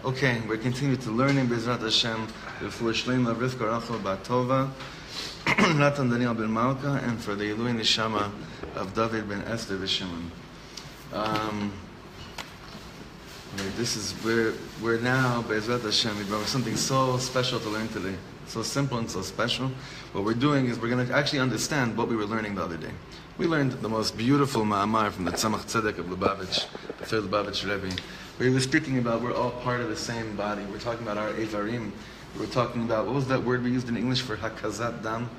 Okay, we continue to learn in Bezrat Hashem for Shlomo Katz, Natan Daniel ben Malka, and for the Ilui Neshama of David ben Esther V'Shimon. This is we're now Bezrat Hashem. We have something so special to learn today, so simple and so special. What we're doing is we're going to actually understand what we were learning the other day. We learned the most beautiful ma'amar from the Tzemach Tzedek of Lubavitch, the third Lubavitch Rebbe, where he was speaking about we're all part of the same body. We're talking about our Evarim. We're talking about, what was that word we used in English for hakazat dam?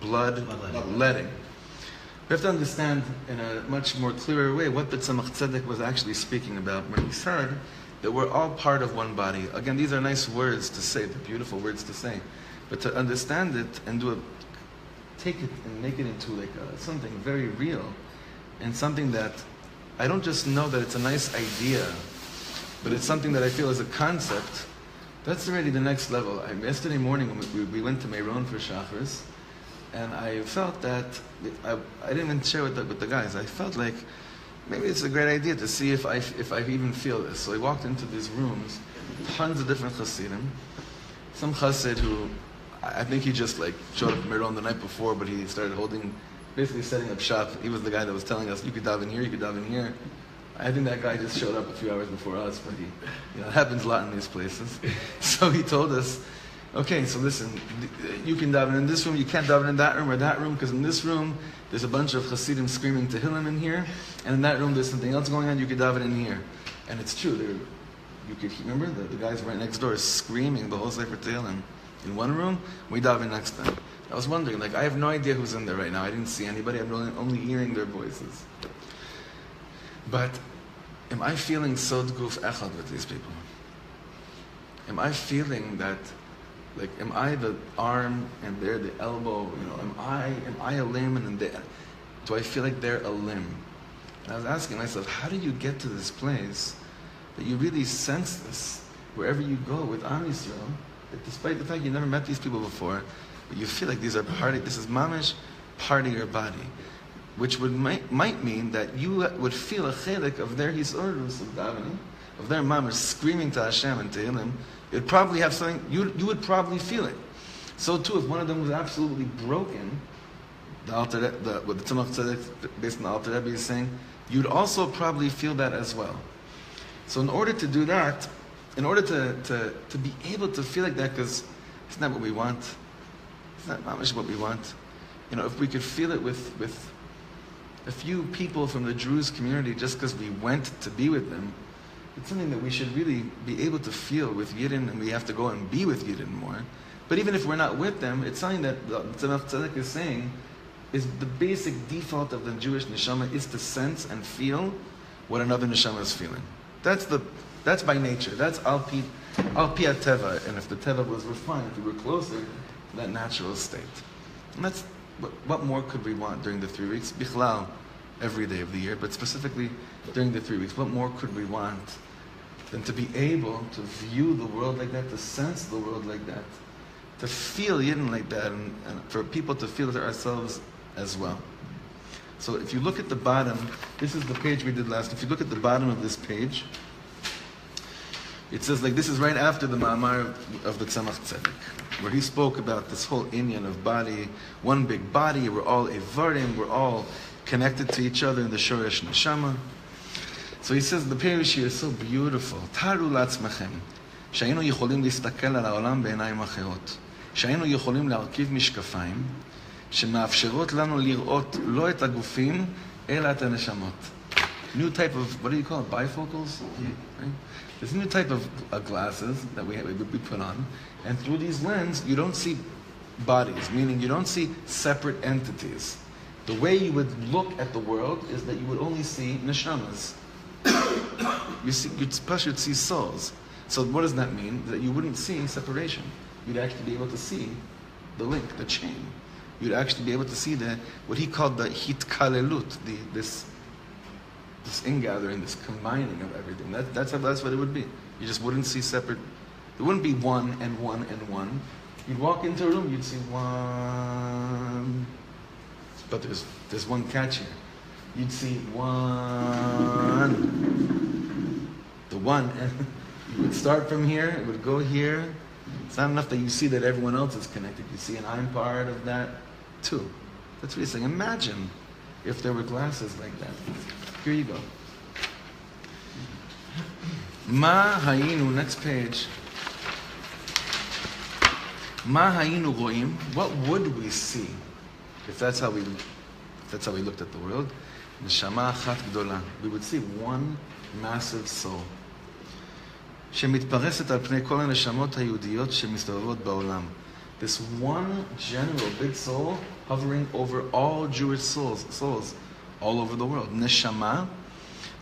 Bloodletting. We have to understand in a much more clearer way what the Tzemach Tzedek was actually speaking about when he said that we're all part of one body. Again, these are nice words to say, they're beautiful words to say. But to understand it and take it and make it into like something very real and something that I don't just know that it's a nice idea, but it's something that I feel is a concept. That's already the next level. Yesterday morning we went to Meiron for Shachris, and I felt that I didn't even share with the guys. I felt like maybe it's a great idea to see if I even feel this. So I walked into these rooms, tons of different Hasidim. Some Chassid who I think he just like showed up at Meiron the night before, but he started basically setting up shop. He was the guy that was telling us, you could daven here, you could daven here. I think that guy just showed up a few hours before us, but it happens a lot in these places. So he told us, okay, so listen, you can daven in this room, you can't daven in that room or that room, because in this room, there's a bunch of Hasidim screaming Tehillim in here, and in that room, there's something else going on, you could daven in here. And it's true, you could remember, the guys right next door screaming the whole Sefer Tehillim. In one room, we daven next to them. I was wondering, I have no idea who's in there right now. I didn't see anybody, I'm only hearing their voices. But am I feeling sod guf echad with these people? Am I feeling that, am I the arm and they're the elbow? Am I a limb and do I feel like they're a limb? And I was asking myself, how do you get to this place that you really sense this wherever you go with Am Yisrael, that despite the fact you never met these people before, but you feel like this is mamish, part of your body. Which might mean that you would feel a chelik of their hisorus of davening, of their mamash screaming to Hashem and to Tehillim. You'd probably have something, you would probably feel it. So too, if one of them was absolutely broken, what the Tzemach Tzedek, based on the Alter Rebbe, is saying, you'd also probably feel that as well. So in order to do that, in order to be able to feel like that, because it's not what we want, it's not mamash what we want. If we could feel it with a few people from the Druze community, just because we went to be with them, it's something that we should really be able to feel with Yidden, and we have to go and be with Yidden more. But even if we're not with them, it's something that the Tzemach Tzedek is saying is the basic default of the Jewish neshama is to sense and feel what another neshama is feeling. That's by nature. That's al pi teva. And if the teva was refined, if we were closer to that natural state. And that's what more could we want during the 3 weeks? Bichlal, every day of the year, but specifically during the 3 weeks. What more could we want than to be able to view the world like that, to sense the world like that, to feel Yidden like that, and for people to feel it ourselves as well. So if you look at the bottom, this is the page we did last. If you look at the bottom of this page, it says like this is right after the Ma'amar of the Tzemach Tzedek, where he spoke about this whole inyan of body, one big body, we're all Evarim, we're all connected to each other in the Shoresh Neshama. So he says the parish here is so beautiful. Taru לעצמכם, שהיינו יכולים להסתכל על העולם בעיניים אחרות. שהיינו יכולים להרכיב משקפיים, שמאפשרות לנו לראות לא את הגופים, אלא את הנשמות. New type of, what do you call it, bifocals? Right? This new type of glasses that we put on, and through these lenses, you don't see bodies, meaning you don't see separate entities. The way you would look at the world is that you would only see neshamas. You'd see souls. So what does that mean? That you wouldn't see separation. You'd actually be able to see the link, the chain. You'd actually be able to see what he called the hitkalelut, this ingathering, this combining of everything. That's what it would be. You just wouldn't see separate. It wouldn't be one and one and one. You'd walk into a room, you'd see one. But there's one catch here. You'd see one. The one, and you would start from here, it would go here. It's not enough that you see that everyone else is connected. You see, and I'm part of that too. That's what he's saying. Imagine if there were glasses like that. Here you go. Ma hayinu, next page. Ma hayinu roim. What would we see if that's how we looked at the world? Neshama achat gdola. We would see one massive soul. שמתפרסת על פני כל הנשמות היהודיות שמסתובבות בעולם. This one general big soul hovering over all Jewish souls all over the world. Neshama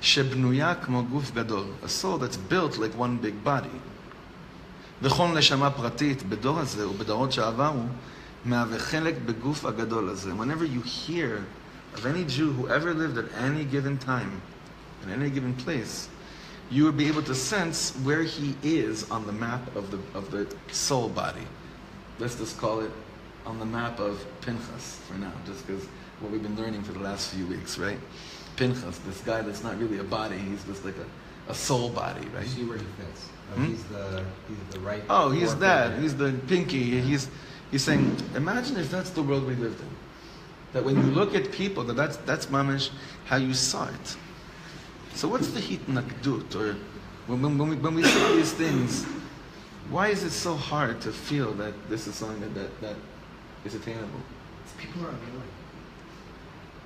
שבנויה כמו גוף גדול. A soul that's built like one big body. וכל נשמה פרטית בדור הזה ובדורות שעברו מהווה חלק בגוף הגדול הזה. Whenever you hear of any Jew who ever lived at any given time, in any given place, you would be able to sense where he is on the map of the soul body. Let's just call it on the map of Pinchas for now, just because what we've been learning for the last few weeks, right? Pinchas, this guy that's not really a body, he's just like a soul body, right? See where he fits. He's the right. Oh, he's that. He's the pinky. He's saying, imagine if that's the world we lived in. That when you look at people, that's mamish how you saw it. So what's the hitnakdut? Or when we say these things, why is it so hard to feel that this is something that is attainable? People are annoying.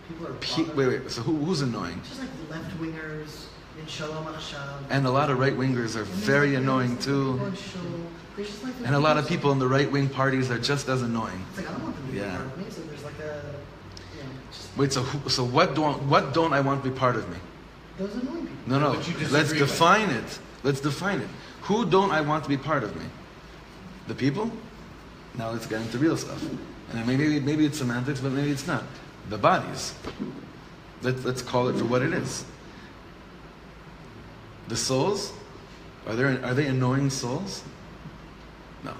People are wait. So who's annoying? Just like left-wingers in Shalom Achshav. And a lot of right-wingers are very annoying too. And a lot of people in the right-wing parties are just as annoying. It's like, I don't want them to be part of me, so there's like a... Wait, so what don't I want to be part of me? Those annoying people. No. Let's define it. Let's define it. Who don't I want to be part of me? The people? Now let's get into real stuff. And maybe it's semantics, but maybe it's not. The bodies. Let's call it for what it is. The souls? Are they annoying souls? No.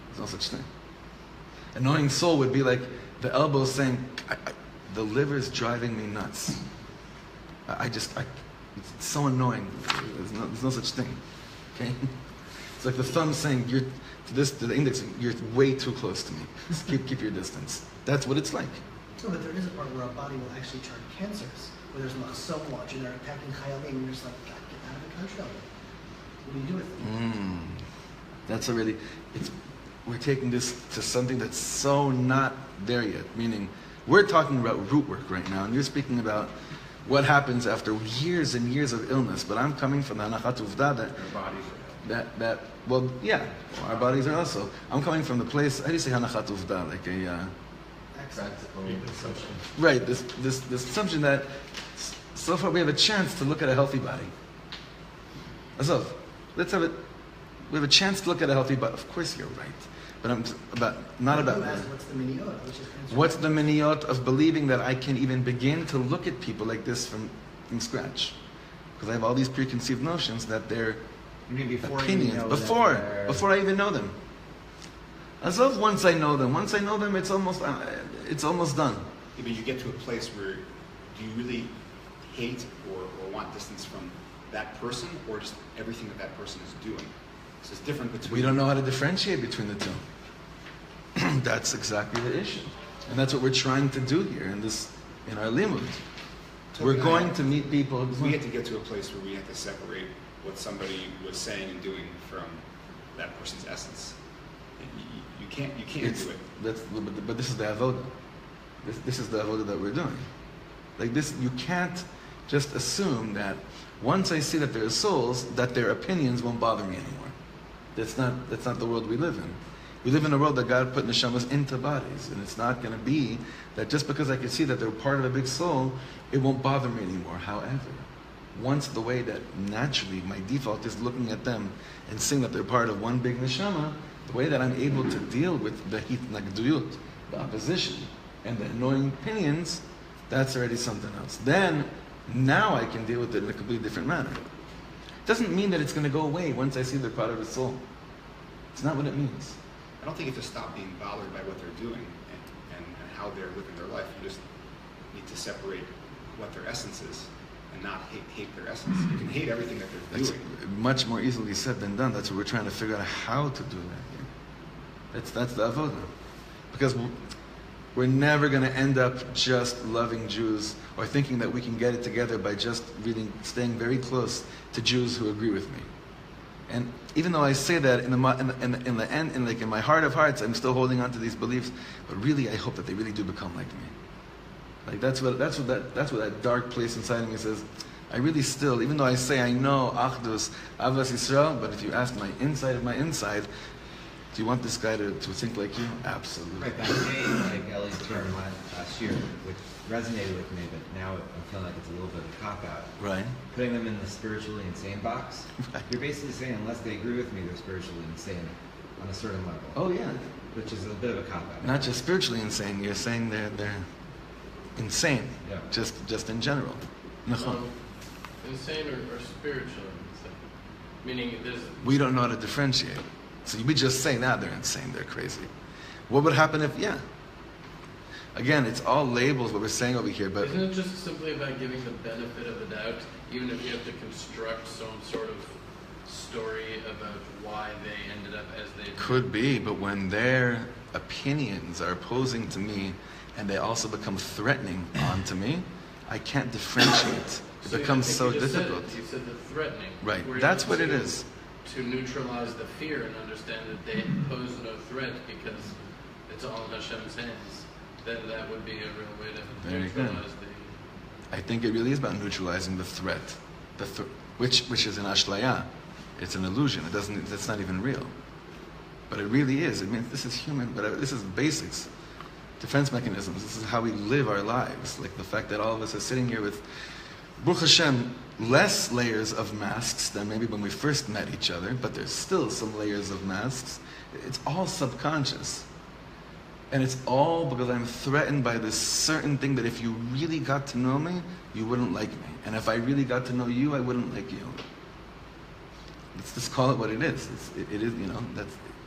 There's no such thing. Annoying soul would be like the elbow saying, the liver's driving me nuts. It's so annoying. There's no such thing. Okay? It's like the thumb saying, to the index, you're way too close to me. Just keep your distance. That's what it's like. No, but there is a part where a body will actually chart cancers, where there's not so much, and they're attacking Chayalim, and you're just like, God, get out of the country. What do you do with them? That's already, we're taking this to something that's so not there yet. Meaning, we're talking about root work right now, and you're speaking about what happens after years and years of illness. But I'm coming from the Hanachat Uvda our bodies are also. I'm coming from the place, how do you say Hanachat Uvda? Like a... practical assumption. Right, this assumption that so far we have a chance to look at a healthy body. Azov, let's have it. We have a chance to look at a healthy body. Of course you're right. But not about that. What's the miniyot? What's the miniyot of believing that I can even begin to look at people like this from scratch? Because I have all these preconceived notions that they're opinions. Before I even know them. Azov, once I know them, it's almost done. Yeah, but you get to a place where do you really hate or want distance from that person, or just everything that person is doing? So it's different between... We don't know how to differentiate between the two. That's exactly the issue. And that's what we're trying to do here in our limud. We're going to meet people... We have to get to a place where we have to separate what somebody was saying and doing from that person's essence. You can't do it. But this is the avoda. This is the avoda that we're doing. Like this, you can't just assume that once I see that there are souls, that their opinions won't bother me anymore. That's not the world we live in. We live in a world that God put neshamas into bodies, and it's not going to be that just because I can see that they're part of a big soul, it won't bother me anymore. However, once the way that naturally my default is looking at them and seeing that they're part of one big neshama, the way that I'm able to deal with the hitnagduyut, the opposition, and the annoying opinions, that's already something else. Then, now I can deal with it in a completely different manner. It doesn't mean that it's going to go away once I see they're part of the soul. It's not what it means. I don't think you have to stop being bothered by what they're doing and how they're living their life. You just need to separate what their essence is and not hate their essence. You can hate everything that they're doing. That's much more easily said than done. That's what we're trying to figure out how to do that. That's the avodah. Because we're never going to end up just loving Jews or thinking that we can get it together by just staying very close to Jews who agree with me. And even though I say that in the end, in my heart of hearts, I'm still holding on to these beliefs. But really, I hope that they really do become like me. Like that's what that dark place inside of me says. I really still, even though I say I know Achdus, Ahavat Yisrael, but if you ask my inside of my inside, do you want this guy to think like you? Absolutely. Right, that day, like Ellie's term last year, which resonated with me, but now I'm feeling like it's a little bit of a cop-out. Right. Putting them in the spiritually insane box. Right. You're basically saying unless they agree with me, they're spiritually insane on a certain level. Oh yeah. Which is a bit of a cop-out. Not just spiritually insane. You're saying they're insane. Yeah. Just in general. Insane or spiritually insane? Meaning there's... We don't know how to differentiate. So we just say, they're insane, they're crazy. What would happen if, Again, it's all labels, what we're saying over here, but... Isn't it just simply about giving the benefit of the doubt, even if you have to construct some sort of story about why they ended up as they did? Could be, but when their opinions are opposing to me, and they also become threatening onto me, I can't differentiate. It becomes so difficult. You said the threatening. Right, that's what it is. To neutralize the fear and understand that they pose no threat because it's all in Hashem's hands, then that would be a real way to neutralize the... I think it really is about neutralizing the threat, which is an ashlaya. It's an illusion. It's not even real. But it really is. It means this is human, but this is basics. Defense mechanisms. This is how we live our lives. Like the fact that all of us are sitting here with, Baruch Hashem, less layers of masks than maybe when we first met each other, but there's still some layers of masks. It's all subconscious. And it's all because I'm threatened by this certain thing that if you really got to know me, you wouldn't like me. And if I really got to know you, I wouldn't like you. Let's just call it what it is. It is,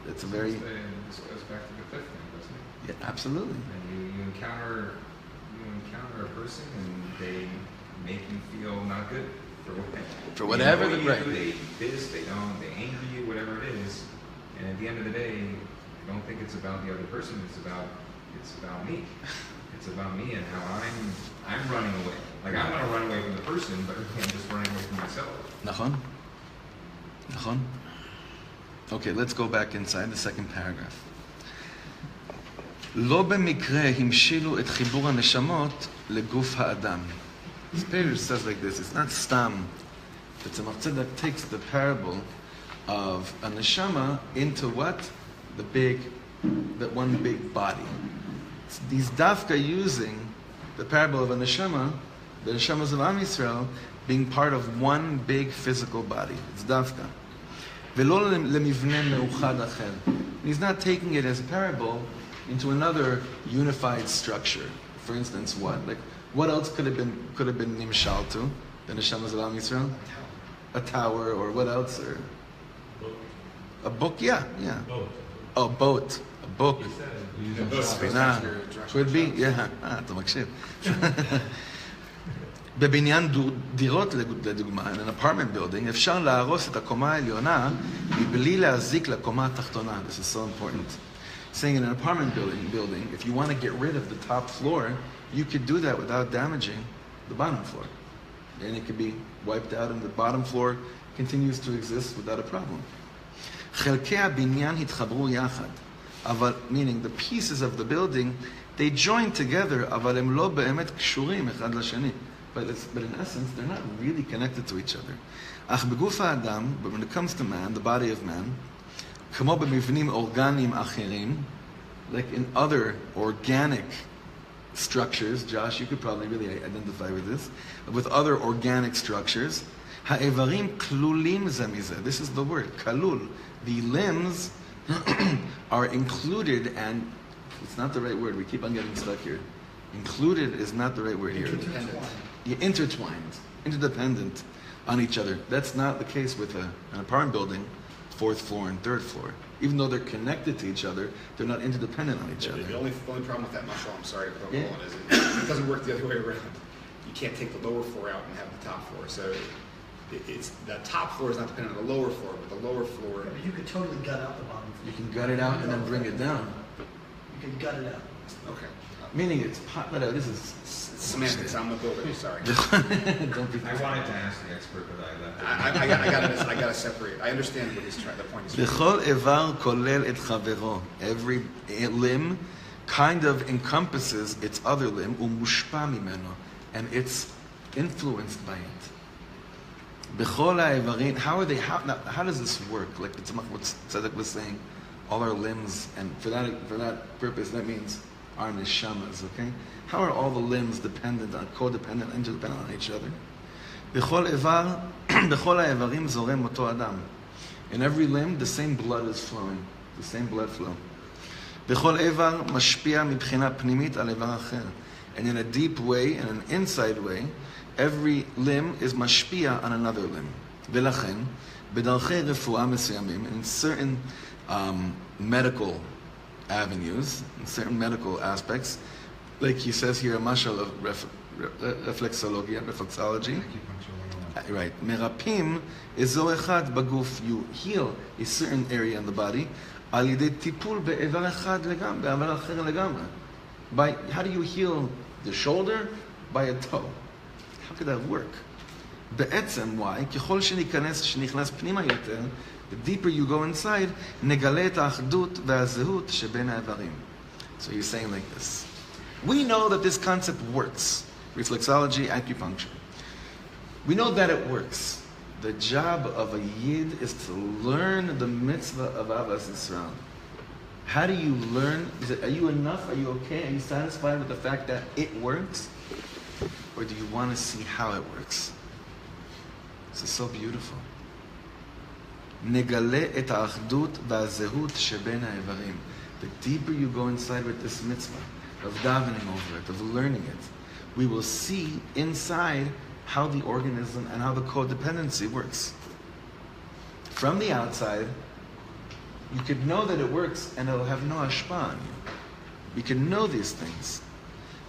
that's a very... This goes back to the cliff thing, doesn't it? Yeah, absolutely. And you encounter a person and they make you feel not good for whatever the right. They this, they don't, they anger you, whatever it is. And at the end of the day, I don't think it's about the other person. It's about me. It's about me and how I'm running away. Like I want to run away from the person, but I'm just running away from myself. Nachon. Okay, let's go back inside the second paragraph. לא במקרה המשילו את חיבור הנשמות לגוף האדם. This page says like this, it's not stam. It's a machzeh that takes the parable of a neshama into what? That one big body. These dafka using the parable of a neshama, the neshamas of Am Yisrael, being part of one big physical body. It's dafka. ולא למבנה מאוחד אחר. He's not taking it as a parable into another unified structure. For instance, what? Like, what else could have been nimshal to the neshamas of Am Yisrael? A tower, or what else? Or a book? Yeah. Boat. Oh, boat. A book. Sfina. Could be, yeah. אתה מקשיב. בבניין דירות לדוגמה, in an apartment building, אפשר להרוס את הקומה העליונה מבלי להזיק לקומה התחתונה. This is so important. Saying in an apartment building, if you want to get rid of the top floor, you could do that without damaging the bottom floor. And it could be wiped out and the bottom floor continues to exist without a problem. חלקי הבניין התחברו יחד. אבל, meaning the pieces of the building, they join together, אבל הם לא באמת קשורים אחד לשני. But in essence, they're not really connected to each other. אך בגוף האדם, but when it comes to man, the body of man, כמו במבנים אורגניים אחרים, like in other organic structures, Josh, you could probably really identify with this, with other organic structures, האיברים כלולים זה מזה. This is the word, כלול. The limbs are included, and it's not the right word. We keep on getting stuck here. Included is not the right word here. Intertwined, interdependent on each other. That's not the case with an apartment building, 4th floor and 3rd floor. Even though they're connected to each other, they're not interdependent on each other. The only problem with that, Marshall, I'm sorry to put on, is it doesn't work the other way around. You can't take the lower floor out and have the top floor. So it's the top floor is not dependent on the lower floor, but the lower floor. Yeah, but you could totally gut out the bottom floor. You can gut it out and then bring it down. You can gut it out. Okay. Meaning it's this is Semantics. I'm a builder. Sorry. Don't be. I wanted to ask the expert, but I left it. I gotta separate. I understand what he's trying. The point is. וכל איבר כולל את חברו. Every limb kind of encompasses its other limb, ומושפע ממנו, and it's influenced by it. בכל האיברים, how does this work? Like what Tzedek was saying, all our limbs, and for that purpose, that means our neshamas, okay? How are all the limbs dependent on, codependent, interdependent on each other? בכל האיברים זורם אותו אדם. In every limb, the same blood is flowing, the same blood flow. בכל איבר משפיע מבחינה פנימית על איבר אחר. And in a deep way, in an inside way, every limb is mashpia on another limb. ולכן, בדרכי רפואה מסוימים, in certain medical avenues, in certain medical aspects, like he says here, a mashal of reflexology. Right. מרפאים אזור אחד בגוף. You heal a certain area in the body, על ידי טיפול באיבר אחד לגמרי, באיבר אחר לגמרי. By, how do you heal the shoulder? By a toe. How could that work? בעצם, why? ככל שנכנס פנימה יותר, the deeper you go inside, נגלה את האחדות והזהות שבין האיברים. So you're saying like this. We know that this concept works. Reflexology, acupuncture. We know that it works. The job of a yid is to learn the mitzvah of Ahavat Yisrael. How do you learn? Are you enough? Are you okay? Are you satisfied with the fact that it works? Or do you want to see how it works? This is so beautiful. נגלה את האחדות והזהות שבין האיברים. The deeper you go inside with this mitzvah, of davening over it, of learning it, we will see inside how the organism and how the codependency works. From the outside, you could know that it works and it'll have no hashpah on you. We can know these things.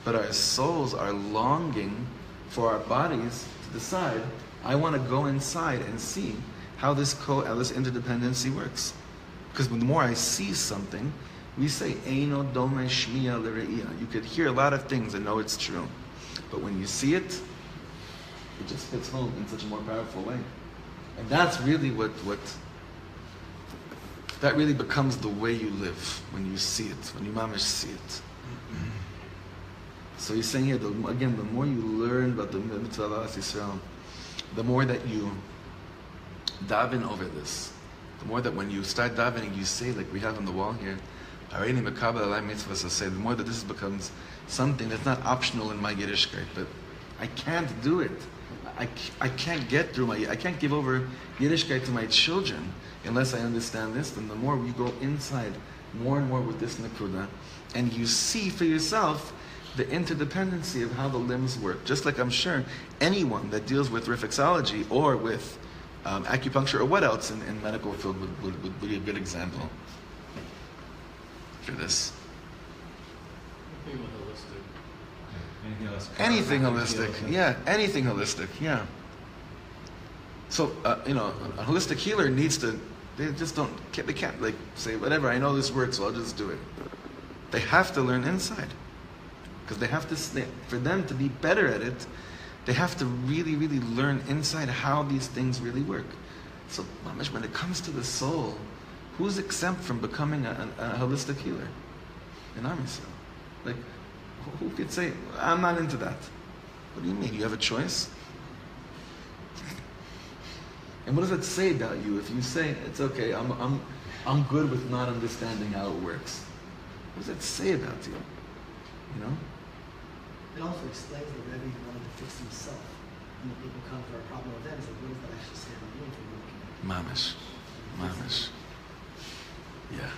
But our souls are longing for our bodies to decide, I want to go inside and see how this interdependency works. Because the more I see something, we say, Eino dome shmiya l're'iyah. You could hear a lot of things and know it's true. But when you see it, it just hits home in such a more powerful way. And that's really that really becomes the way you live, when you see it, when you mamish see it. So he's saying here, again, the more you learn about the mitzvah of Ahavat Yisrael, the more that you daven over this, the more that when you start davening, you say, like we have on the wall here, Hareini mekabel alai mitzvah, so say, the more that this becomes something that's not optional in my Yiddishkeit, but I can't do it. I can't get through I can't give over Yiddishkeit to my children unless I understand this. Then the more you go inside more and more with this nakuda, and you see for yourself the interdependency of how the limbs work. Just like I'm sure anyone that deals with reflexology or with acupuncture or what else in medical field would be a good example for this. anything holistic. Yeah, anything holistic. Yeah. So a holistic healer needs to. They just don't. They can't like say whatever. I know this works, so I'll just do it. They have to learn inside, because they have to. For them to be better at it, they have to really, really learn inside how these things really work. So, when it comes to the soul, who's exempt from becoming a holistic healer in Am Yisrael? Like, who could say, I'm not into that? What do you mean? You have a choice? And what does that say about you if you say, it's okay, I'm good with not understanding how it works? What does that say about you? You know? It also explains that Rabbi wanted to fix himself. And when people come for a problem with them, it's like, what does that actually say about you if you're looking at it? Mamish. Yeah.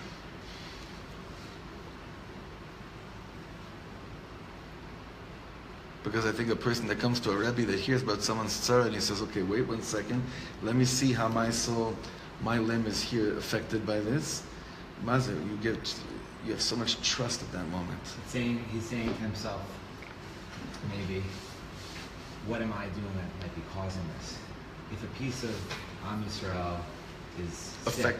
Because I think a person that comes to a Rebbe that hears about someone's tzara and he says, okay, wait 1 second, let me see how my soul, my limb is here affected by this. Mazir, you have so much trust at that moment. He's saying to himself, maybe, what am I doing that might be causing this? If a piece of Am Yisrael is sick,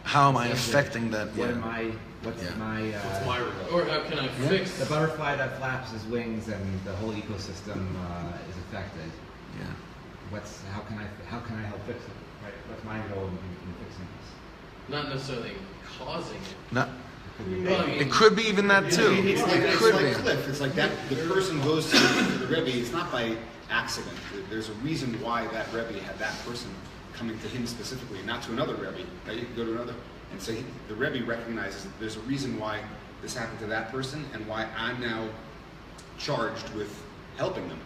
how am I affecting that? What am I? What's my role? Or how can I fix the butterfly that flaps his wings and the whole ecosystem is affected? Yeah. How can I help fix it? Right? What's my role in fixing this? Not necessarily causing it. No. It could be even that too. It's like Cliff. It's like that. The person goes to the Rebbe. It's not by accident. There's a reason why that Rebbe had that person coming to him specifically, not to another Rebbe. Right? You can go to another and say the Rebbe recognizes that there's a reason why this happened to that person and why I'm now charged with helping them.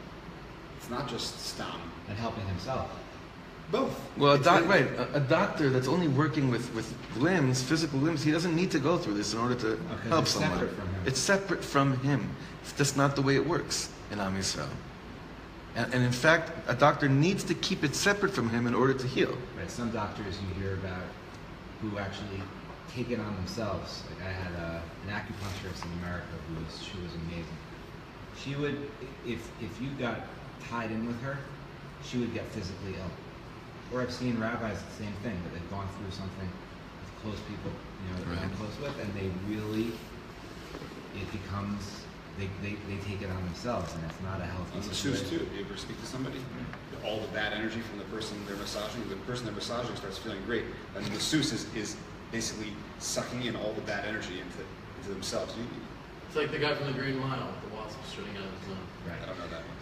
It's not just stam. And helping himself. Both. Well, a doctor that's only working with limbs, physical limbs, he doesn't need to go through this in order to help someone. It's separate from him. It's just not the way it works in Am Yisrael. And in fact, a doctor needs to keep it separate from him in order to heal. Right. Some doctors you hear about who actually take it on themselves. Like I had an acupuncturist in America she was amazing. She would, if you got tied in with her, she would get physically ill. Or I've seen rabbis the same thing, that they've gone through something with close people, that they're close with, and they really, it becomes, they take it on themselves, and it's not a healthy situation. Masseuse too. Do you ever speak to somebody? All the bad energy from the person they're massaging, the person they're massaging starts feeling great, and the masseuse is basically sucking in all the bad energy into themselves. It's like the guy from the Green Mile with the wasp shooting out of his mouth. Right. I don't know that one.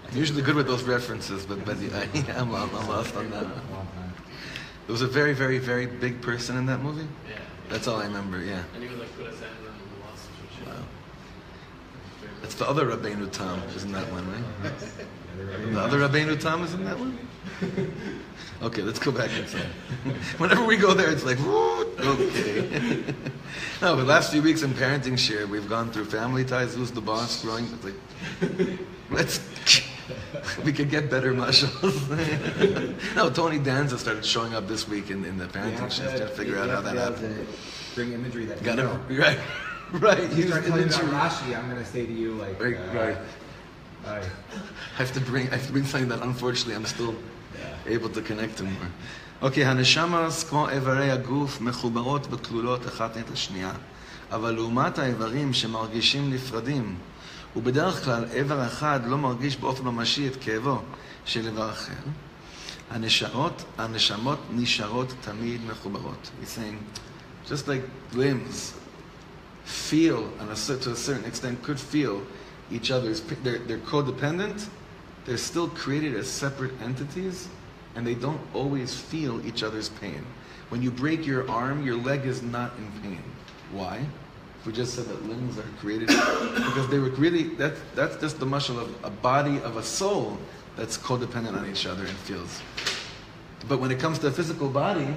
I'm usually good with those references, but I'm lost on that. There was a very, very, very big person in that movie? Yeah. That's all I remember, yeah. And he would put his hand on the wasp shoot. Wow. That's the other Rabbeinu Tam, isn't that one, right? The other Rabbeinu Tam is in that one? Okay, let's go back inside. Whenever we go there, it's like, whoo, okay. No, the last few weeks in parenting share, we've gone through family ties, who's the boss, growing. It's like, we could get better mashals. No, Tony Danza started showing up this week in the parenting share, trying to figure out how that happened. Bring imagery that Got it, right. Right. You start talking about Rashi, I'm going to say to you, like, right. I have to bring something that unfortunately I'm still able to connect to more. Okay, הנשמות כמו איברי הגוף מחוברות וכלולות אחת את השנייה, אבל לעומת האיברים שמרגישים נפרדים, ובדרך כלל איבר אחד לא מרגיש באופן ממשי את כאבו של איבר אחר, הנשמות נשארות תמיד מחוברות. He's saying, just like limbs feel, and to a certain extent could feel each other's, they're codependent, they're still created as separate entities, and they don't always feel each other's pain. When you break your arm, your leg is not in pain. Why? We just said that limbs are created because they were really, that's just the mashal of a body of a soul that's codependent on each other and feels. But when it comes to a physical body,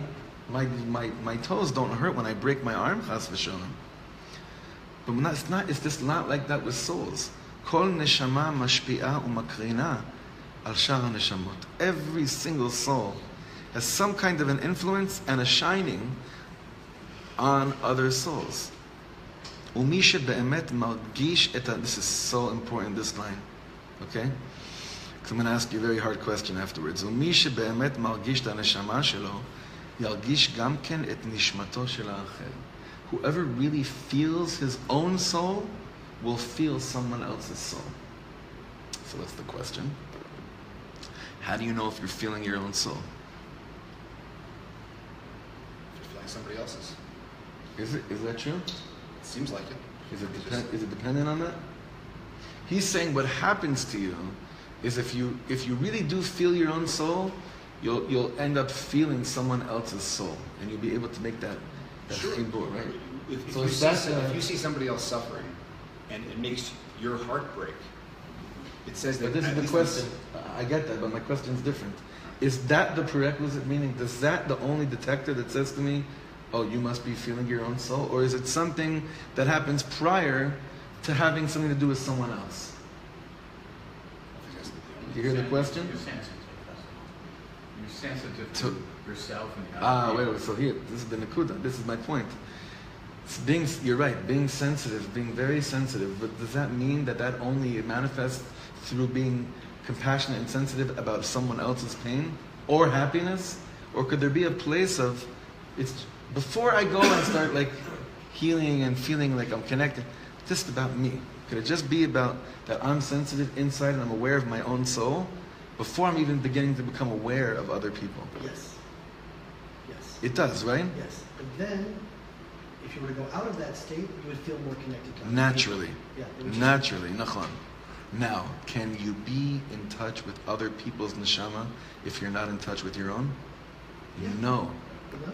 my toes don't hurt when I break my arm, chas v'sholem. But it's just not like that with souls. Kol neshama mashpi'a umakrina al shar neshamot. Every single soul has some kind of an influence and a shining on other souls. ומי שבאמת מרגיש את this is so important, this line, okay? Because I'm going to ask you a very hard question afterwards. ומי שבאמת מרגיש את הנשמה שלו, ירגיש גם כן את נשמתו של האחר. Whoever really feels his own soul will feel someone else's soul. So that's the question. How do you know if you're feeling your own soul? Just feeling somebody else's. Is that true? It seems like it. Is it dependent on that? He's saying what happens to you is if you really do feel your own soul, you'll end up feeling someone else's soul, and you'll be able to make that Sure. chibur, right? If So you is see, that if you see somebody else suffering, and it makes your heart break, it says that. But this is at the least question. I get that, but my question is different. Is that the prerequisite? Meaning, is that the only detector that says to me, "Oh, you must be feeling your own soul," or is it something that happens prior to having something to do with someone else? You hear the question? You're sensitive. You're sensitive to yourself and the other Wait. So here, this is the nakuda. This is my point. You're right. Being sensitive, being very sensitive. But does that mean that only manifests through being compassionate and sensitive about someone else's pain or happiness, or could there be a place of it's before I go and start like healing and feeling like I'm connected, just about me? Could it just be about that I'm sensitive inside and I'm aware of my own soul before I'm even beginning to become aware of other people? Yes. Yes. It does, right? Yes. But then, if you were to go out of that state, you would feel more connected to other Naturally. people. Yeah. it would just- Naturally. Nachon. Now, can you be in touch with other people's neshama if you're not in touch with your own? Yeah. No. You know?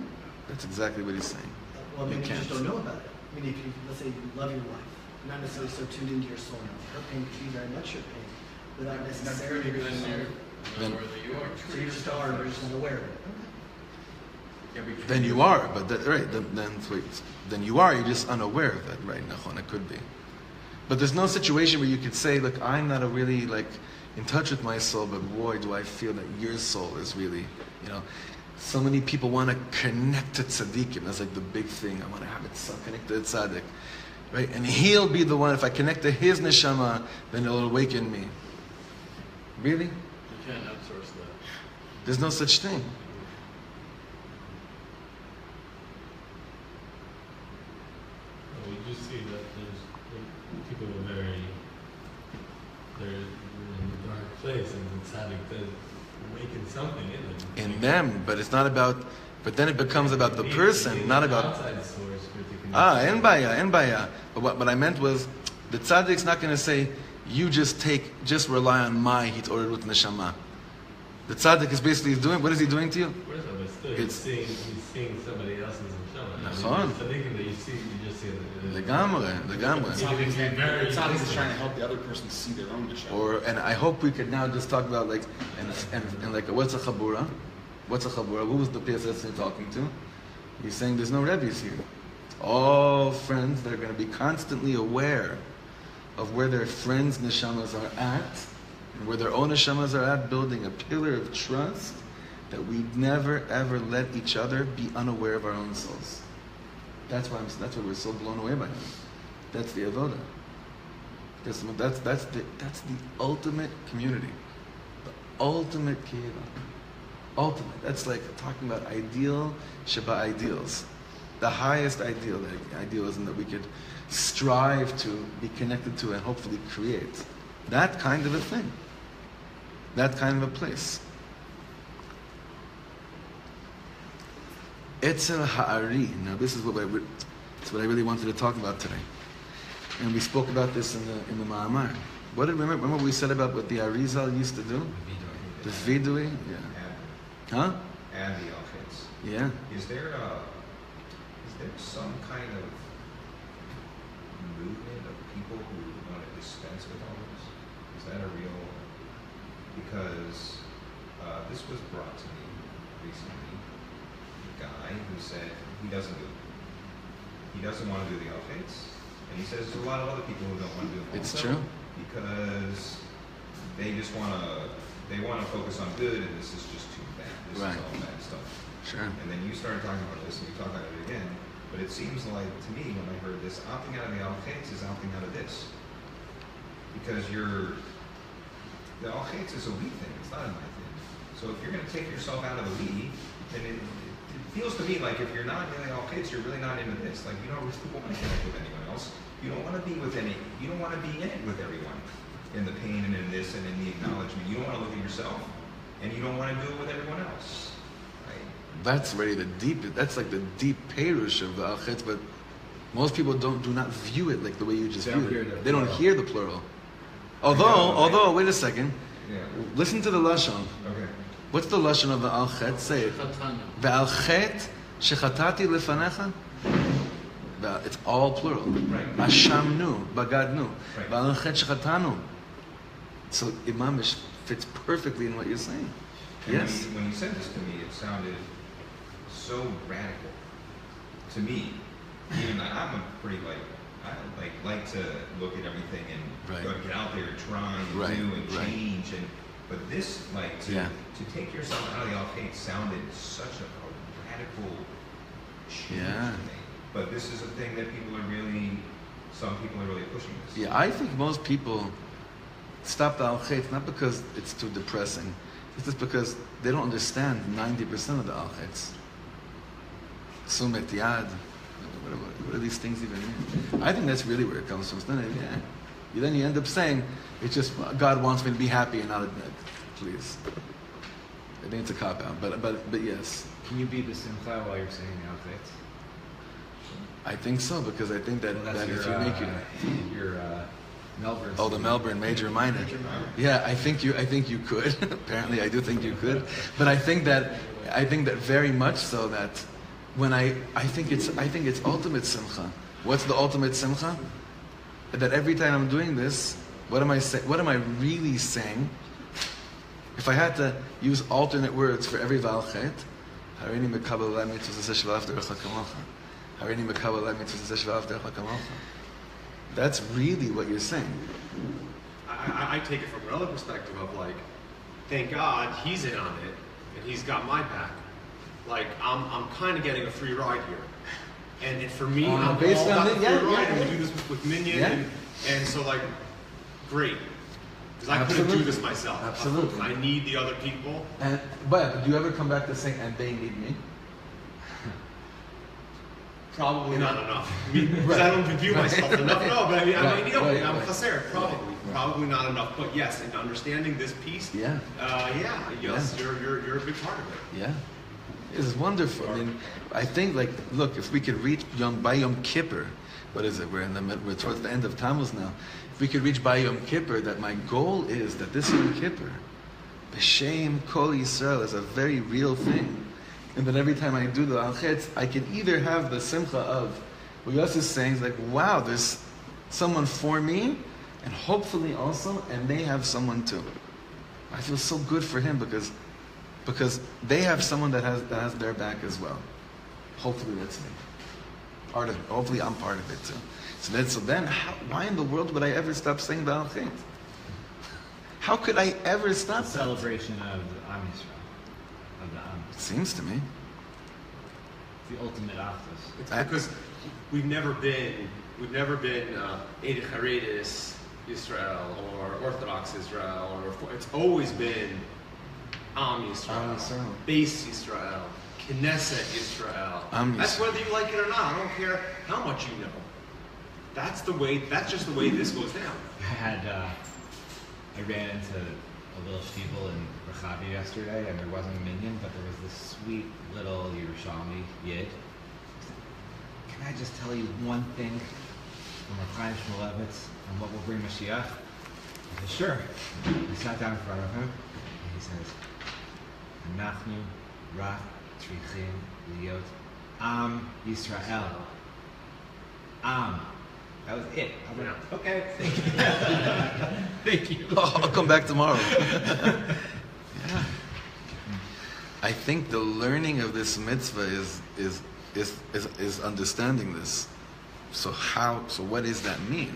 That's exactly what he's saying. Well, maybe you can't. just don't know about it. I mean, if you, let's say you love your wife, you're not necessarily so tuned into your soul now. Her pain could be very much your pain, without necessarily Then your soul. you're Then- not where you are. So you just are, you're just unaware of it. Then you are, but right. Then you are. You're just unaware of it, right? Nachon, it could be. But there's no situation where you could say, look, I'm not really like in touch with my soul, but boy, do I feel that your soul is really, so many people want to connect to tzaddikim. That's like the big thing. I want to have it so connected to tzaddik, right? And he'll be the one. If I connect to his neshama, then it'll awaken me. Really? You can't outsource that. There's no such thing. We just see that there's people are they're in a dark place, and it's having to awaken something in them. In them, but it's not about. But then it becomes about the person, not about. Outside source for it to connect. En baya. But what I meant was, the tzaddik's not going to say, you just rely on my hitorut neshama. The tzaddik is basically doing. What is he doing to you? What is it? But still, It's- he's seeing somebody else's neshama. Nachon. It's thinking that you just see it. Legamre. Tzaddik is trying to help the other person see their own neshama. And I hope we could now just talk about like, and like, what's a chabura? What's a chabura? Who was the PSS you're talking to? He's saying there's no Rebbe's here. All friends that are going to be constantly aware of where their friends' neshamas are at, and where their own neshamas are at, building a pillar of trust that we never ever let each other be unaware of our own souls. That's why we're so blown away by him. That's the avoda. That's the ultimate community, the ultimate kehillah. Ultimate. That's like talking about ideal Shabbat ideals. The highest ideal, the idealism that we could strive to be connected to and hopefully create. That kind of a thing. That kind of a place. Etzel ha'ari. Now this is what I really wanted to talk about today. And we spoke about this in the Ma'amar. Remember what we said about what the Arizal used to do? The vidui? Yeah. Huh? And the outfits. Yeah. Is there some kind of movement of people who want to dispense with all this? Is that a real? Because this was brought to me recently. A guy who said he doesn't want to do the outfits, and he says there's a lot of other people who don't want to do them. It's also true. Because they just want to focus on good, and this is just too bad. This Right. is all bad stuff. Sure. And then you started talking about this, and you talk about it again. But it seems like, to me, when I heard this, opting out of the al-chetz is opting out of this. Because the al-chetz is a we thing, it's not a my thing. So if you're going to take yourself out of the we, then it feels to me like if you're not in the al-chetz, you're really not into this. Like, you don't really want to connect with anyone else. You don't want to be you don't want to be in it with everyone. In the pain and in this and in the acknowledgement. You don't want to look at yourself. And you don't want to do it with everyone else. That's really that's like the deep perush of the al-chetz, but most people do not view it like the way you just view it. They don't hear the plural. Although, wait a second. Yeah. Listen to the lashon. Okay. What's the lashon of the al-chetz? Say it. Ve'al-chet shechatati lefanecha. It's all plural. Right. Ashamnu, bagadnu. Right. Ve'al-chet shechatanu. So imamish fits perfectly in what you're saying. And Yes. when you said this to me, it sounded so radical to me. Even I'm a pretty I like to look at everything and go get out there and try and do and change but this to take yourself out of the al-chetz sounded such a radical change to me. But this is a thing that some people are really pushing this. Yeah, I think most people stop the al-chetz not because it's too depressing. It's just because they don't understand 90% of the al-chetz. Sumet yad. What do these things even mean? I think that's really where it comes from. Then you end up saying, it's just, God wants me to be happy and not admit. Please. I think it's a cop-out, but yes. Can you be the simcha while you're saying the al-chetz? I think so, because I think that if you make it... Your Melbourne. Oh, the Melbourne, major, minor. Yeah, I think you could. Apparently, I do think you could. But I think that very much so that when I think it's ultimate simcha. What's the ultimate simcha? That every time I'm doing this, what am I really saying? If I had to use alternate words for every valchet, harini mekabel la mitzvah shva'af derech hakamocha. Harini mekabel la mitzvah shva'af derech hakamocha. That's really what you're saying. I take it from a relative perspective of like, thank God he's in on it and he's got my back. Like I'm kind of getting a free ride here, and for me, I'm based all on about it, the free ride, and we do this with Minion, and so like, great, because I couldn't do this myself. Absolutely, I need the other people. But do you ever come back to saying, and they need me? Probably not enough. Because I don't view myself enough. No, but I'm chaser. Probably not enough. But yes, in understanding this piece, yes, you're a big part of it. Yeah, it's wonderful. I mean, I think look, if we could reach by Yom Kippur, what is it? We're towards the end of Tammuz now. If we could reach by Yom Kippur, that my goal is that this Yom Kippur, B'Shem Kol Yisrael, is a very real thing. And then every time I do the al-chetz, I can either have the simcha of what Yos is saying, is like, wow, there's someone for me, and hopefully also, and they have someone too. I feel so good for him because they have someone that has their back as well. Hopefully that's me. Hopefully I'm part of it too. So then why in the world would I ever stop saying the al-chetz? How could I ever stop that? Celebration of the Am Yisrael. It seems to me. The ultimate after. It's because we've never been Eid Haredis Israel or Orthodox Israel, or it's always been Am Yisrael, Beis Yisrael, Knesset Israel. That's whether you like it or not. I don't care how much you know. That's just the way this goes down. I ran into a little shtiebel in Rechavi yesterday, and there wasn't a minion, but there was this sweet little Yerushalmi yid. Can I just tell you one thing from Chaim Shmulevitz on what will bring Mashiach? I said, sure. I sat down in front of him, and he says, Anachnu rak trichim liot Am Yisrael. Am. That was it. I went, okay, thank you. Thank you. I'll come back tomorrow. Yeah. I think the learning of this mitzvah is understanding this. So what does that mean?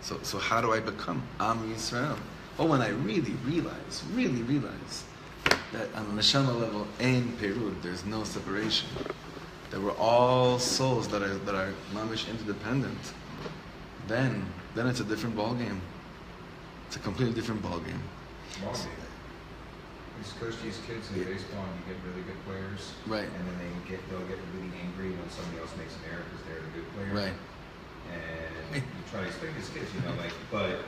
So how do I become Am Yisrael? Oh, when I really realize that on the neshama level, ein perud, there's no separation. that we're all souls that are mamish interdependent, then it's a different ball game. It's a completely different ball game. Well, these coach these kids in baseball, and you get really good players, Right. And then they'll get really angry when somebody else makes an error because they're a good player, Right. And you try to explain to these kids, but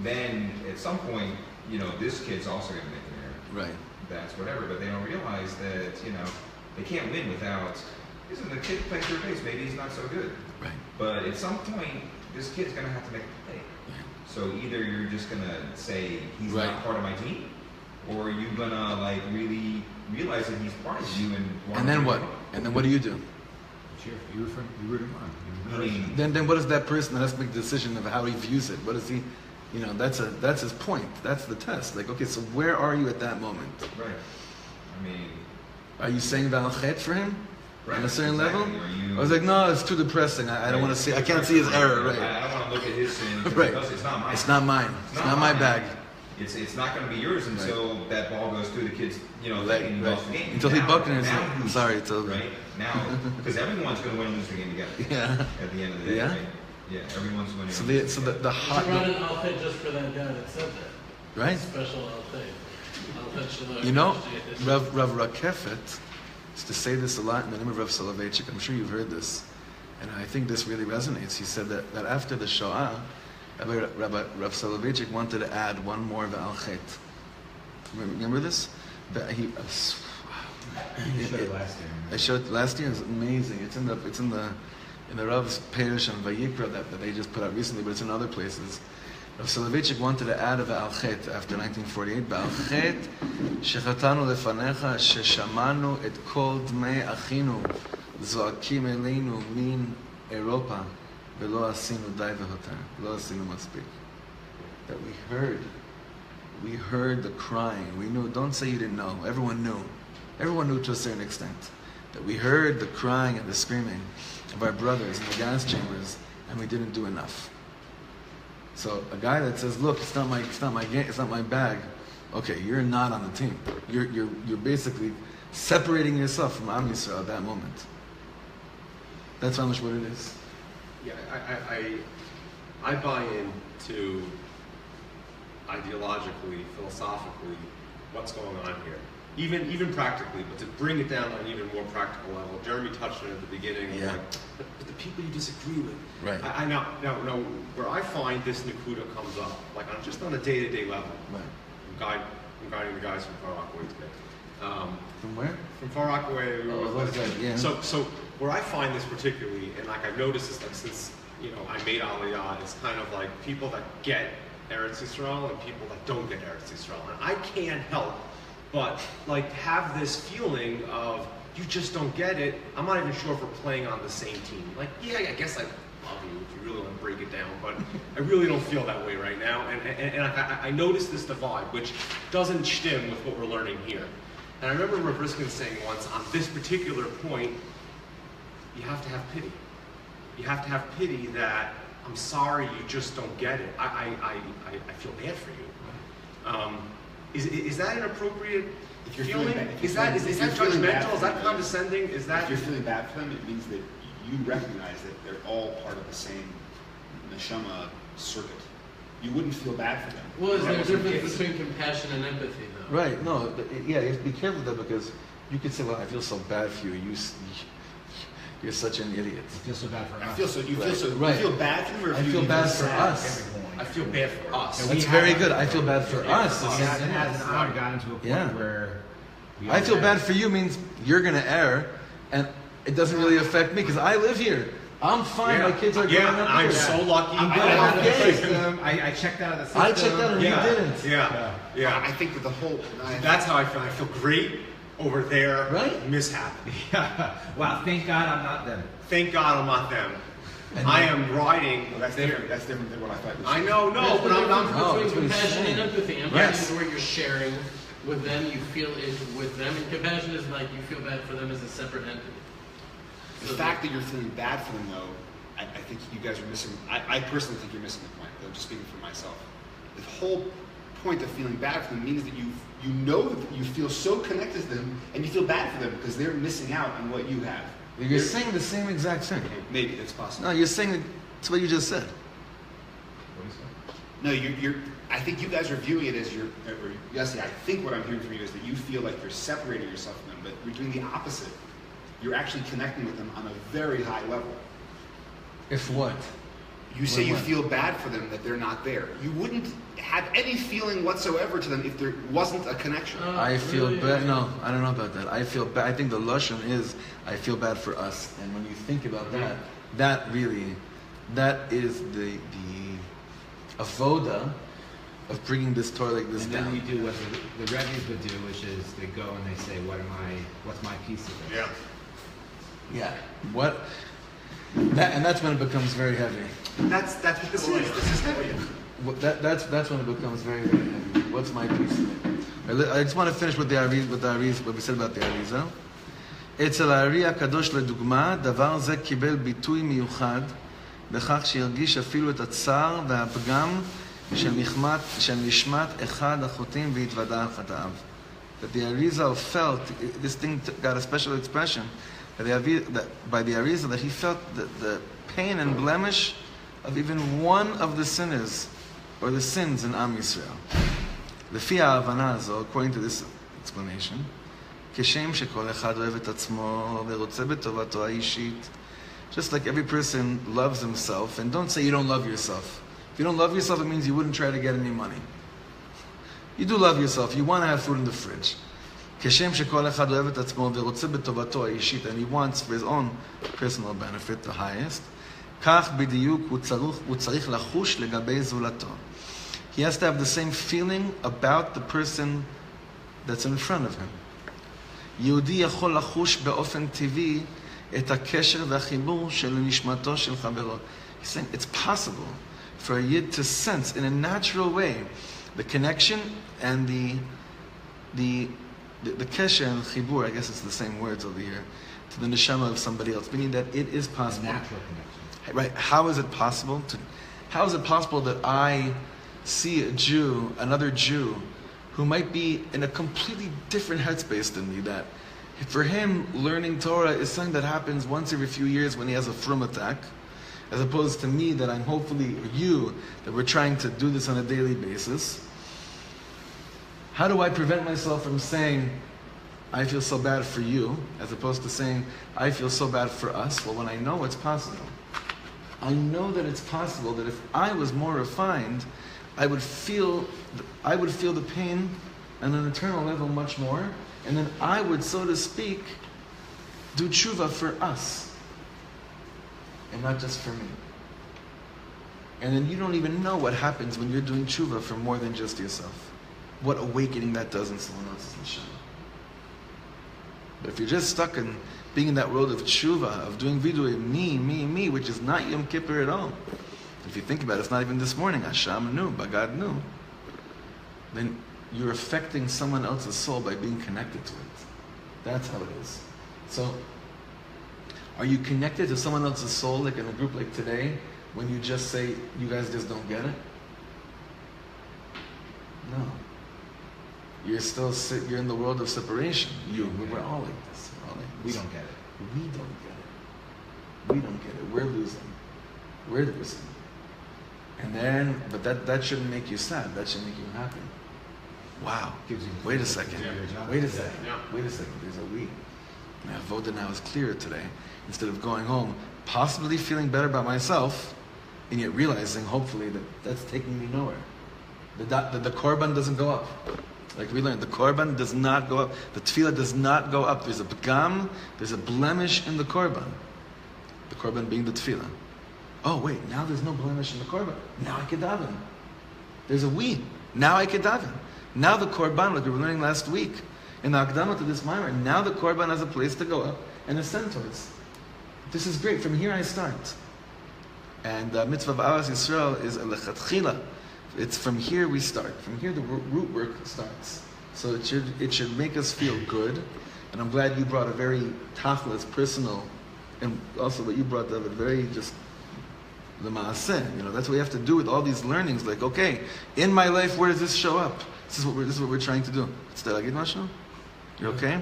then at some point, this kid's also going to make an error. Right. That's whatever, but they don't realize that, they can't win without, listen, the kid plays third base, maybe he's not so good. Right. But at some point, this kid's going to have to make a play. So either you're just going to say he's Right. not part of my team, or you're going to really realize that he's part of you And then what? And then what do you do? You root him on. I mean, Then what does that person that has to make the decision of how he views it? What is he? That's his point. That's the test. Like, okay, so where are you at that moment? right. I mean, Are you saying Val Chet for him? right. On a certain exactly. level? Are you, I was like, no, it's too depressing. I don't want to see. I can't see his error. Right. I don't want to look at his sin. 'Cause Right. It's not mine. It's not mine. It's not my mine. bag. It's not going to be yours until that ball goes through the kid's, leg and he Right. lost the game. Until he Now- bucked it and now said, who's- sorry, it's over. Right now, because everyone's going to win and lose the game together. Yeah. At the end of the day, Yeah? right? Yeah, everyone's winning. So and the losing so the, together. the You hot should run an outfit just for that guy that said that. right. Special outfit. Outfit You know, Shalom. Rav Rakefet used to say this a lot in the name of Rav Soloveitchik. I'm sure you've heard this, and I think this really resonates. He said that after the Shoah, Rav Soloveitchik wanted to add one more V'al Chet. Remember this? That he. You showed it last year. I showed it last year. It's amazing. It's in the Rav's Perish and Vayikra that they just put out recently, but it's in other places. Rav Soloveitchik wanted to add a V'al Chet after 1948. V'al Chet shechatanu lefanecha sheshamanu et kol dmei achinu zoakim eleinu min Europa v'lo asinu dai v'hotar v'lo asinu maspik. That we heard the crying. We knew. Don't say you didn't know. Everyone knew. Everyone knew to a certain extent. That we heard the crying and the screaming of our brothers in the gas chambers, and we didn't do enough. So a guy that says, "Look, it's not my bag." Okay, you're not on the team. You're basically separating yourself from Am Yisrael at that moment. That's how much what it is. Yeah, I buy into ideologically, philosophically, what's going on here. Even practically, but to bring it down on an even more practical level. Jeremy touched on it at the beginning. Yeah. But the people you disagree with. Right. I now where I find this Nakuda comes up, like on a day-to-day level. Right. I'm guiding the guys from Far Rockaway today. From where? From Far Rockaway. Yeah. So where I find this particularly, and like I've noticed this, like since I made Aliyah, it's kind of like people that get Eretz Yisrael and people that don't get Eretz Yisrael, and I can't help but like have this feeling of you just don't get it. I'm not even sure if we're playing on the same team. Like, yeah, I guess I love you if you really want to break it down, but I really don't feel that way right now. And I noticed this divide, which doesn't stem with what we're learning here. And I remember Rav Riskin saying once, on this particular point, you have to have pity. You have to have pity that I'm sorry you just don't get it. I feel bad for you. Is that an appropriate If you're feeling? feeling bad- Is that if you're feeling bad judgmental? for Is that them, condescending? Is that If you're feeling bad for them, it means that you recognize that they're all part of the same neshama circuit. You wouldn't feel bad for them. Well, is there a That wasn't the difference case. between compassion and empathy, though? Right. No. Yeah. You have to be careful with that because you could say, "Well, I feel so bad for you. You're such an idiot." I feel so bad for I us. feel so. You feel so. Right. You feel bad for them, or I you feel feel bad for sad? us. I feel bad for us. And That's we very have- good. I feel bad for us. It has now gotten to a point Yeah. where we I all feel have- bad for you means you're going to err, and it doesn't really affect me because I live here. I'm fine. My kids are growing up I'm here. so lucky. I'm I glad out of the okay. system. I checked out of the system. I checked out and yeah. you didn't. Yeah. I think that the whole. That's how I feel. I feel great over their Right? mishap. Yeah. Wow, thank God I'm not them. Thank God I'm not them. And I then- am riding. Well, that's different. That's different than what I thought. I know, no, That's but the I'm difference No, between that's what he's compassion and saying. empathy. Empathy Yes. is where you're sharing with them, you feel it with them, and compassion is like you feel bad for them as a separate entity. The fact that you're feeling bad for them, though, I think you guys are missing. I personally think you're missing the point. Though, just speaking for myself, the whole point of feeling bad for them means that you know that you feel so connected to them, and you feel bad for them because they're missing out on what you have. You're saying the same exact thing. Maybe that's possible. No, you're saying it's what you just said. What is that? No, you're. I think you guys are viewing it as Yossi, I think what I'm hearing from you is that you feel like you're separating yourself from them, but you're doing the opposite. You're actually connecting with them on a very high level. If what? You say you feel bad for them that they're not there. You wouldn't have any feeling whatsoever to them if there wasn't a connection. I feel bad. No, I don't know about that. I feel bad. I think the lashon is I feel bad for us. And when you think about that, that is the avoda of bringing this Torah like this and down. then you do what the Rebbe's would do, which is they go and they say, what's my piece of it? Yeah. Yeah. What? And that's when it becomes very heavy. That's what this is. This is heavy. That's when it becomes very, very heavy. What's my piece of it? I just want to finish with the Arizal, what we said about the Arizal. אצל הארי הקדוש לדוגמה, דבר זה קיבל ביטוי מיוחד בכך שהרגיש אפילו את הצער והפגם של נשמת אחד החוטאים והתוודה על חטאיו. That the Arizal felt, this thing got a special expression, that by the Arizal, that he felt the pain and blemish of even one of the sinners, or the sins in Am Yisrael. לפי ההבנה הזו, according to this explanation, כשם שכל אחד אוהב את עצמו ורוצה בטובתו האישית, just like every person loves himself, and don't say you don't love yourself. If you don't love yourself, it means you wouldn't try to get any money. You do love yourself. You want to have food in the fridge. כשם שכל אחד אוהב את עצמו ורוצה בטובתו האישית, and he wants for his own personal benefit, the highest, כך בדיוק הוא צריך לחוש לגבי זולתו. He has to have the same feeling about the person that's in front of him. יהודי יכול לחוש באופן טבעי את הקשר והחיבור של נשמתו של חברו. He's saying it's possible for a yid to sense in a natural way the connection and the kesher and chibur, I guess it's the same words over here, to the neshama of somebody else, meaning that it is possible. Natural connection. Right? How is it possible that I see a Jew, another Jew, who might be in a completely different headspace than me, that for him, learning Torah is something that happens once every few years when he has a frum attack, as opposed to me that I'm hopefully, or you, that we're trying to do this on a daily basis. How do I prevent myself from saying, I feel so bad for you, as opposed to saying, I feel so bad for us? Well, when I know it's possible, I know that it's possible that if I was more refined, I would feel the pain on an eternal level much more, and then I would, so to speak, do tshuva for us, and not just for me. And then you don't even know what happens when you're doing tshuva for more than just yourself. What awakening that does in someone else's neshama. But if you're just stuck in being in that world of tshuva, of doing vidui, me, which is not Yom Kippur at all. If you think about it, it's not even this morning. Hashem knew, Bagad knew. Then you're affecting someone else's soul by being connected to it. That's how it is. So, are you connected to someone else's soul, like in a group like today, when you just say, you guys just don't get it? No. You're in the world of separation. We're all like this. We don't get it. We don't get it. We're losing. And then, but that shouldn't make you sad. That should make you happy. Wow. Wait a second. There's a we. My avoda now is clearer today. Instead of going home, possibly feeling better about myself, and yet realizing, hopefully, that that's taking me nowhere. The korban doesn't go up. Like we learned, the korban does not go up. The tefillah does not go up. There's a pgam, there's a blemish in the korban. The korban being the tefillah. Oh wait, now there's no blemish in the korban. Now I can daven. There's a we. Now I can daven. Now the korban, like we were learning last week, in the akdama to this mimer, now the korban has a place to go up and ascend towards. This is great. From here I start. And the mitzvah of Ahavat Yisrael is lechatchila. It's from here we start. From here the root work starts. So it should make us feel good. And I'm glad you brought a very tachlis, personal, and also what you brought, David, very just the maaseh. That's what we have to do with all these learnings. Like, okay, in my life, where does this show up? This is what we're trying to do. You okay? Yeah.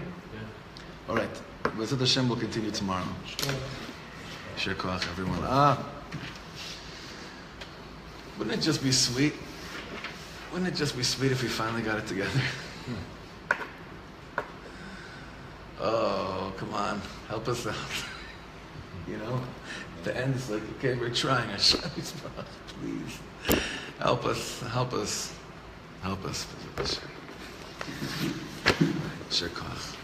All right. B'ezrat Hashem will continue tomorrow. Shir koach, everyone. Wouldn't it just be sweet? Wouldn't it just be sweet if we finally got it together? Oh, come on. Help us out. The end is like, okay, we're trying. Hashem, please. Help us. Shir koach.